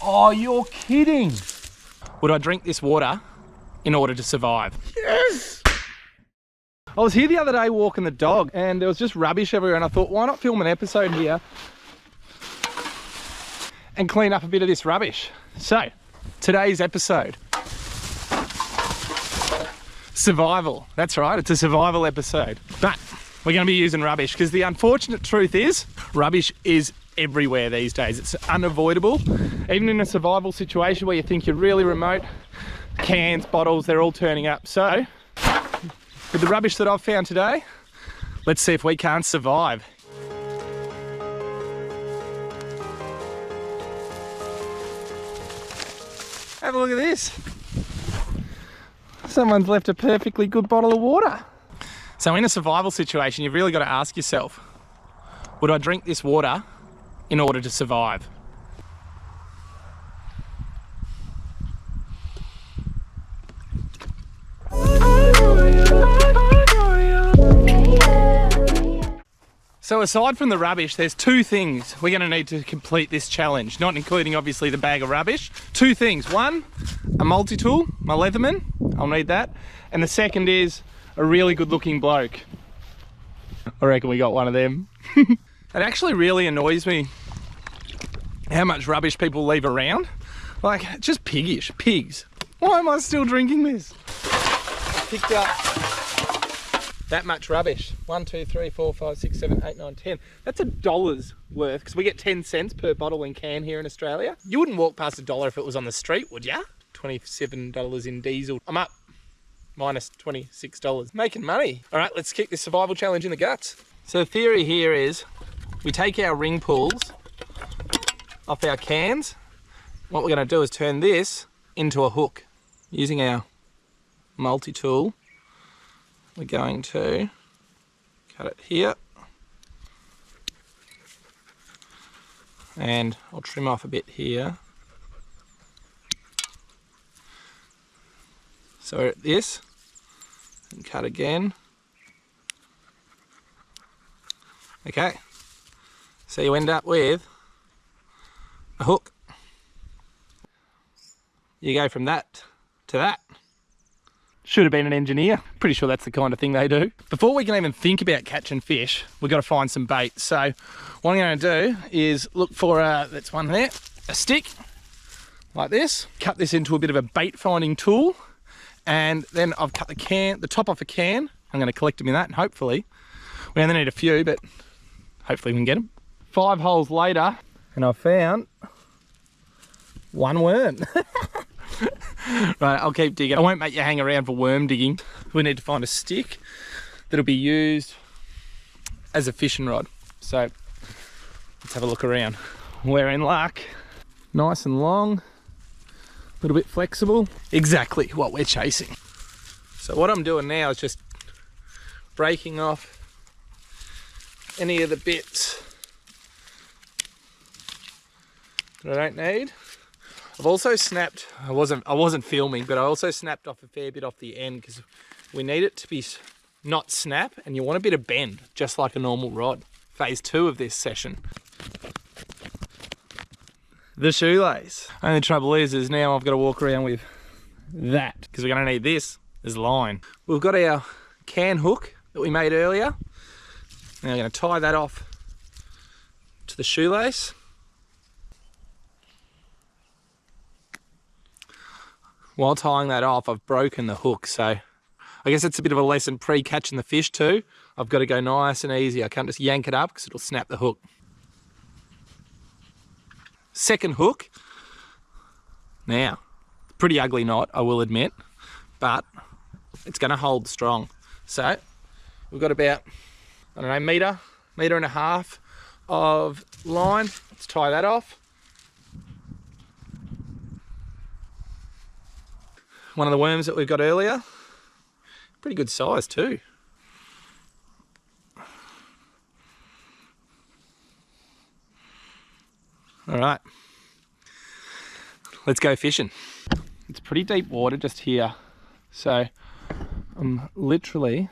Oh, you're kidding. Would I drink this water in order to survive? Yes! I was here the other day walking the dog and there was just rubbish everywhere and I thought, why not film an episode here and clean up a bit of this rubbish? So, today's episode. Survival. That's right, it's a survival episode. But we're going to be using rubbish because the unfortunate truth is rubbish is everywhere these days. It's unavoidable. Even in a survival situation where you think you're really remote, cans, bottles, they're all turning up. So, with the rubbish that I've found today, let's see if we can't survive. Have a look at this. Someone's left a perfectly good bottle of water. So in a survival situation, you've really got to ask yourself, would I drink this water in order to survive? So aside from the rubbish, there's two things we're going to need to complete this challenge, not including obviously the bag of rubbish. Two things. One, a multi-tool, my Leatherman, I'll need that. And the second is a really good looking bloke. I reckon we got one of them. It actually really annoys me how much rubbish people leave around. Like, just piggish, pigs. Why am I still drinking this? I picked up that much rubbish. 1, 2, 3, 4, 5, 6, 7, 8, 9, 10. That's $1 worth because we get 10 cents per bottle and can here in Australia. You wouldn't walk past $1 if it was on the street, would ya? $27 in diesel. I'm up minus $26. Making money. All right, let's kick this survival challenge in the guts. So the theory here is we take our ring pulls off our cans. What we're going to do is turn this into a hook. Using our multi-tool, we're going to cut it here and I'll trim off a bit here. So this, and cut again. Okay, so you end up with a hook. You go from that to that. Should have been an engineer. Pretty sure that's the kind of thing they do. Before we can even think about catching fish, we've got to find some bait. So what I'm going to do is look for that's one there, a stick like this. Cut this into a bit of a bait finding tool. And then I've cut the top off a can. I'm going to collect them in that and hopefully, we only need a few, but hopefully we can get them. 5 holes later and I've found one worm. Right, I'll keep digging. I won't make you hang around for worm digging. We need to find a stick that'll be used as a fishing rod. So let's have a look around. We're in luck. Nice and long, a little bit flexible. Exactly what we're chasing. So what I'm doing now is just breaking off any of the bits that I don't need. I've also snapped, I wasn't filming, but I also snapped off a fair bit off the end because we need it to be not snap and you want a bit of bend, just like a normal rod. Phase 2 of this session. The shoelace. Only trouble is now I've got to walk around with that because we're going to need this as line. We've got our can hook that we made earlier. Now I'm going to tie that off to the shoelace. While tying that off, I've broken the hook, so I guess it's a bit of a lesson pre-catching the fish too. I've got to go nice and easy. I can't just yank it up because it'll snap the hook. Second hook. Now, pretty ugly knot, I will admit, but it's going to hold strong. So we've got about, I don't know, metre and a half of line. Let's tie that off. One of the worms that we've got earlier, pretty good size too. All right, let's go fishing. It's pretty deep water just here, so I'm literally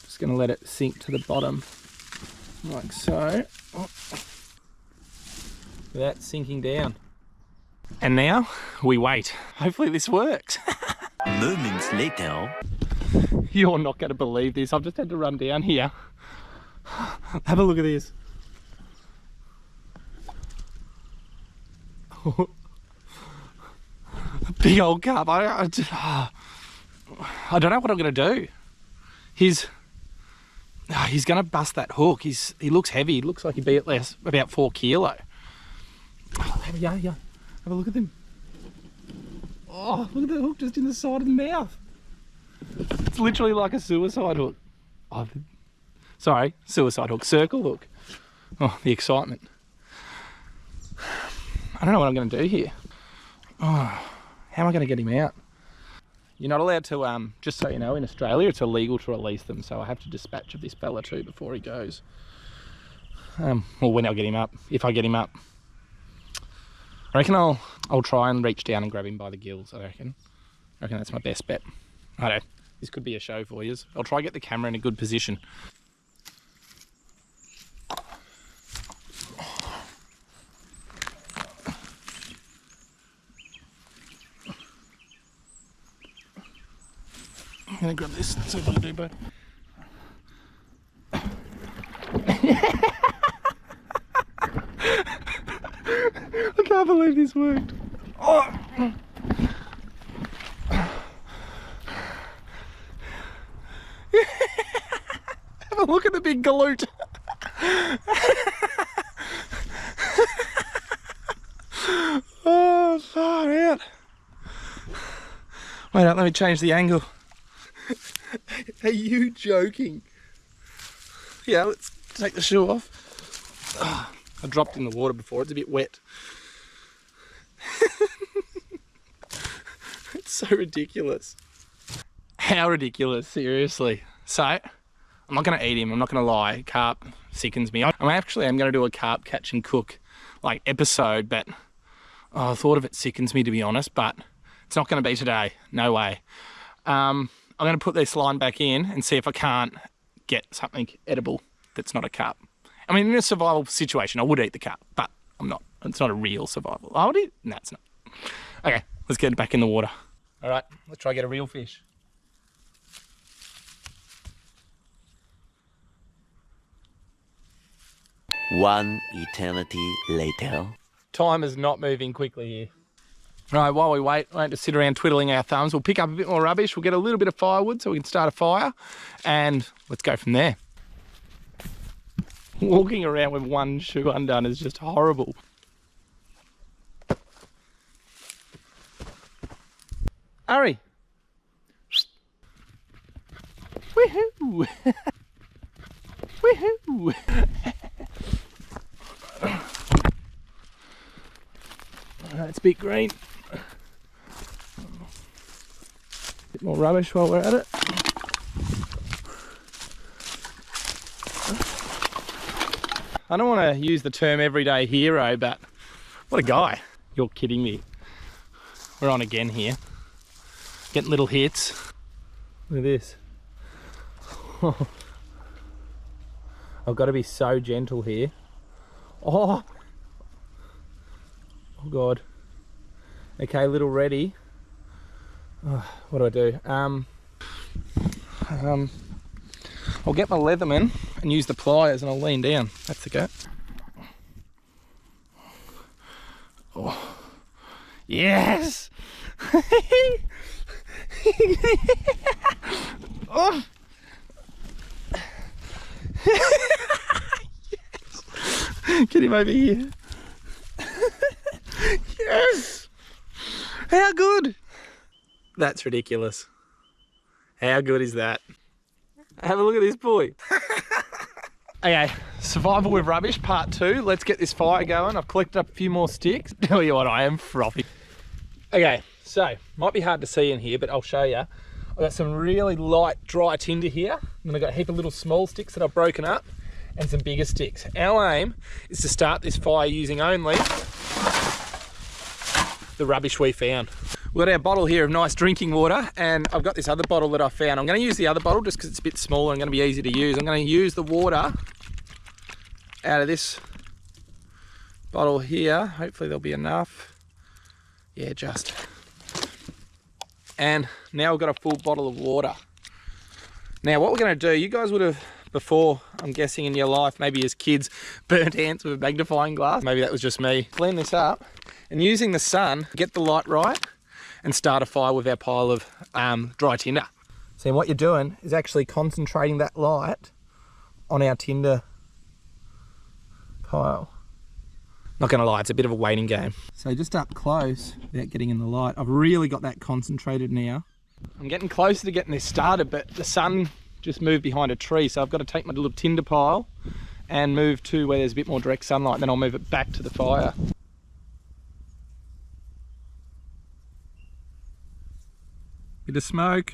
just going to let it sink to the bottom like so. without sinking down. And now we wait. Hopefully this works. Moments later. You're not going to believe this. I've just had to run down here. Have a look at this. Big old carp. I don't know what I'm going to do. He's going to bust that hook. He looks heavy. He looks like he'd be at least about 4 kilo. Oh, there we go. Yeah. Have a look at them. Oh, look at the hook just in the side of the mouth. It's literally like a suicide hook. Oh, sorry, suicide hook, circle hook. Oh, the excitement. I don't know what I'm going to do here. Oh, how am I going to get him out? You're not allowed to, just so you know, in Australia it's illegal to release them, so I have to dispatch of this fella too before he goes. Or when I'll get him up, if I get him up. I reckon I'll try and reach down and grab him by the gills, I reckon. I reckon that's my best bet. I don't know, this could be a show for you. I'll try and get the camera in a good position. I'm gonna grab this and see if I can do both. I can't believe this worked. Oh. Have a look at the big galoot. Oh, far out. Wait up, let me change the angle. Are you joking? Yeah, let's take the shoe off. Oh, I dropped in the water before, it's a bit wet. It's so ridiculous. How ridiculous, seriously. So, I'm not going to eat him, I'm not going to lie. Carp sickens me. I'm going to do a carp catch and cook like episode, but I thought of it sickens me, to be honest, but it's not going to be today, no way. I'm going to put this line back in and see if I can't get something edible that's not a carp. I mean, in a survival situation, I would eat the carp, but I'm not. It's not a real survival. I would eat? No, it's not. Okay, let's get it back in the water. All right, let's try to get a real fish. One eternity later. Time is not moving quickly here. All right, while we wait, we won't just sit around twiddling our thumbs. We'll pick up a bit more rubbish. We'll get a little bit of firewood so we can start a fire, and let's go from there. Walking around with one shoe undone is just horrible. Hurry. Woohoo! Woohoo! It's a bit green. Bit more rubbish while we're at it. I don't want to use the term everyday hero, but what a guy. You're kidding me. We're on again here. Getting little hits. Look at this. I've got to be so gentle here. Oh God. Okay, little ready. Oh, what do I do? I'll get my Leatherman and use the pliers and I'll lean down. That's the go. Oh. Yes! Oh. Yes! Get him over here. Yes! How good? That's ridiculous. How good is that? Have a look at this boy. Okay, survival with rubbish part 2. Let's get this fire going. I've collected up a few more sticks. Tell you what, I am frothy. Okay, so might be hard to see in here, but I'll show you. I've got some really light dry tinder here, and then I've got a heap of little small sticks that I've broken up and some bigger sticks. Our aim is to start this fire using only the rubbish we found. We've got our bottle here of nice drinking water, and I've got this other bottle that I found. I'm going to use the other bottle just because it's a bit smaller and going to be easy to use. I'm going to use the water out of this bottle here. Hopefully there'll be enough. Yeah, just. And now we've got a full bottle of water. Now what we're going to do, you guys would have before, I'm guessing in your life, maybe as kids, burnt ants with a magnifying glass. Maybe that was just me. Clean this up and using the sun, get the light right and start a fire with our pile of dry tinder. So what you're doing is actually concentrating that light on our tinder pile. Not gonna lie, it's a bit of a waiting game. So just up close, without getting in the light, I've really got that concentrated now. I'm getting closer to getting this started, but the sun just moved behind a tree, so I've got to take my little tinder pile and move to where there's a bit more direct sunlight, then I'll move it back to the fire. Bit of smoke.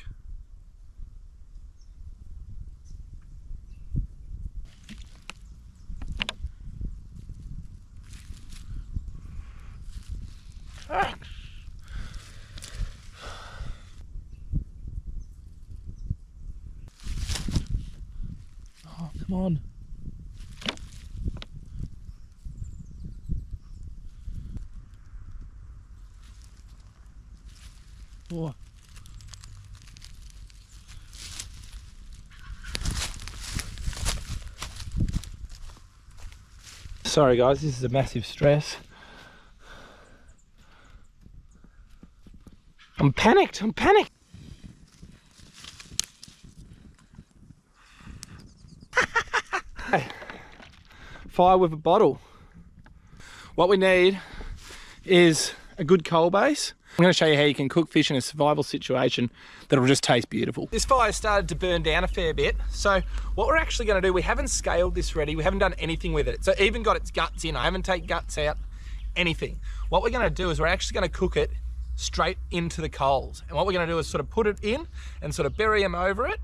Oh, come on. Oh. Sorry guys, this is a massive stress. I'm panicked. Fire with a bottle. What we need is a good coal base. I'm going to show you how you can cook fish in a survival situation that'll just taste beautiful. This fire started to burn down a fair bit. So what we're actually going to do, we haven't scaled this ready. We haven't done anything with it. So even got its guts in. I haven't taken guts out, anything. What we're going to do is we're actually going to cook it straight into the coals. And what we're going to do is sort of put it in and sort of bury them over it.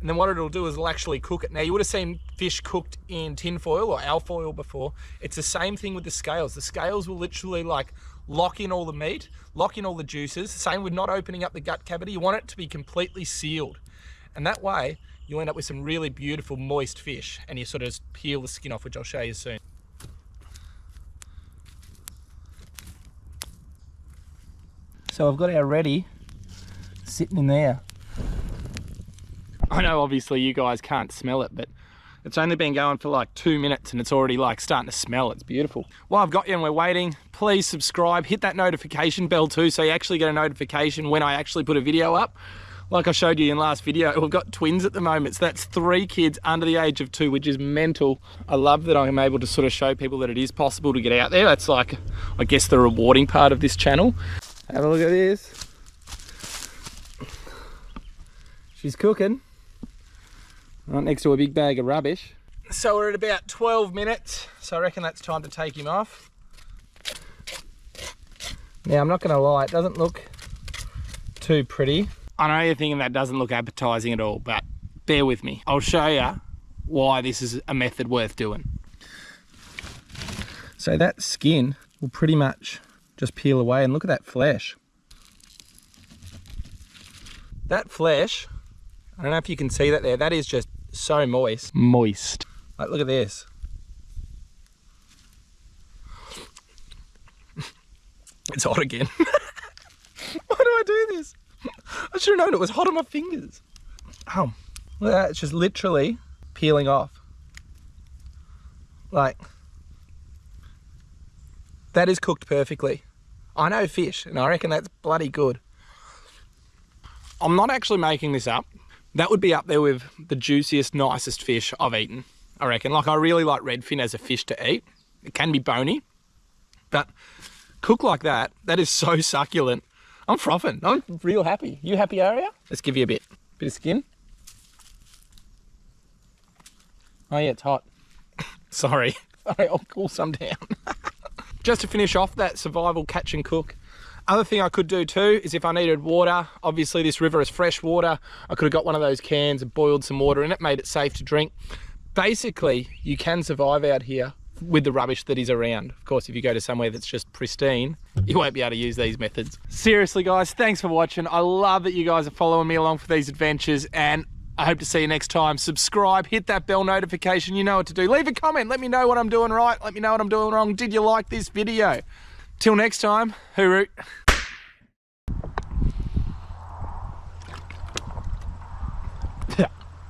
And then what it'll do is it'll actually cook it. Now you would have seen fish cooked in tin foil or alfoil before. It's the same thing with the scales. The scales will literally like lock in all the meat, lock in all the juices. Same with not opening up the gut cavity. You want it to be completely sealed. And that way you'll end up with some really beautiful moist fish, and you sort of peel the skin off, which I'll show you soon. So I've got our ready sitting in there. I know obviously you guys can't smell it, but it's only been going for like 2 minutes and it's already like starting to smell. It's beautiful. While I've got you and we're waiting, please subscribe, hit that notification bell too, so you actually get a notification when I actually put a video up. Like I showed you in last video, we've got twins at the moment, so that's 3 kids under the age of 2, which is mental. I love that I'm able to sort of show people that it is possible to get out there. That's like, I guess, the rewarding part of this channel. Have a look at this. She's cooking. Right next to a big bag of rubbish. So we're at about 12 minutes, so I reckon that's time to take him off. Now I'm not gonna lie, it doesn't look too pretty. I know you're thinking that doesn't look appetizing at all, but bear with me. I'll show you why this is a method worth doing. So that skin will pretty much just peel away, and look at that flesh. That flesh, I don't know if you can see that there, that is just so moist. Moist. Like, look at this. It's hot again. Why do I do this? I should have known it was hot on my fingers. Oh, look at that, it's just literally peeling off. Like, that is cooked perfectly. I know fish, and I reckon that's bloody good. I'm not actually making this up. That would be up there with the juiciest, nicest fish I've eaten, I reckon. Like, I really like redfin as a fish to eat. It can be bony, but cooked like that, that is so succulent. I'm frothing. I'm real happy. You happy, Aria? Let's give you a bit of skin. Oh yeah, it's hot. Sorry. I'll cool some down. Just to finish off that survival catch and cook, other thing I could do too is if I needed water, obviously this river is fresh water, I could have got one of those cans and boiled some water in it, made it safe to drink. Basically, you can survive out here with the rubbish that is around. Of course, if you go to somewhere that's just pristine, you won't be able to use these methods. Seriously guys, thanks for watching. I love that you guys are following me along for these adventures, and I hope to see you next time. Subscribe, hit that bell notification. You know what to do. Leave a comment. Let me know what I'm doing right. Let me know what I'm doing wrong. Did you like this video? Till next time, hooroo.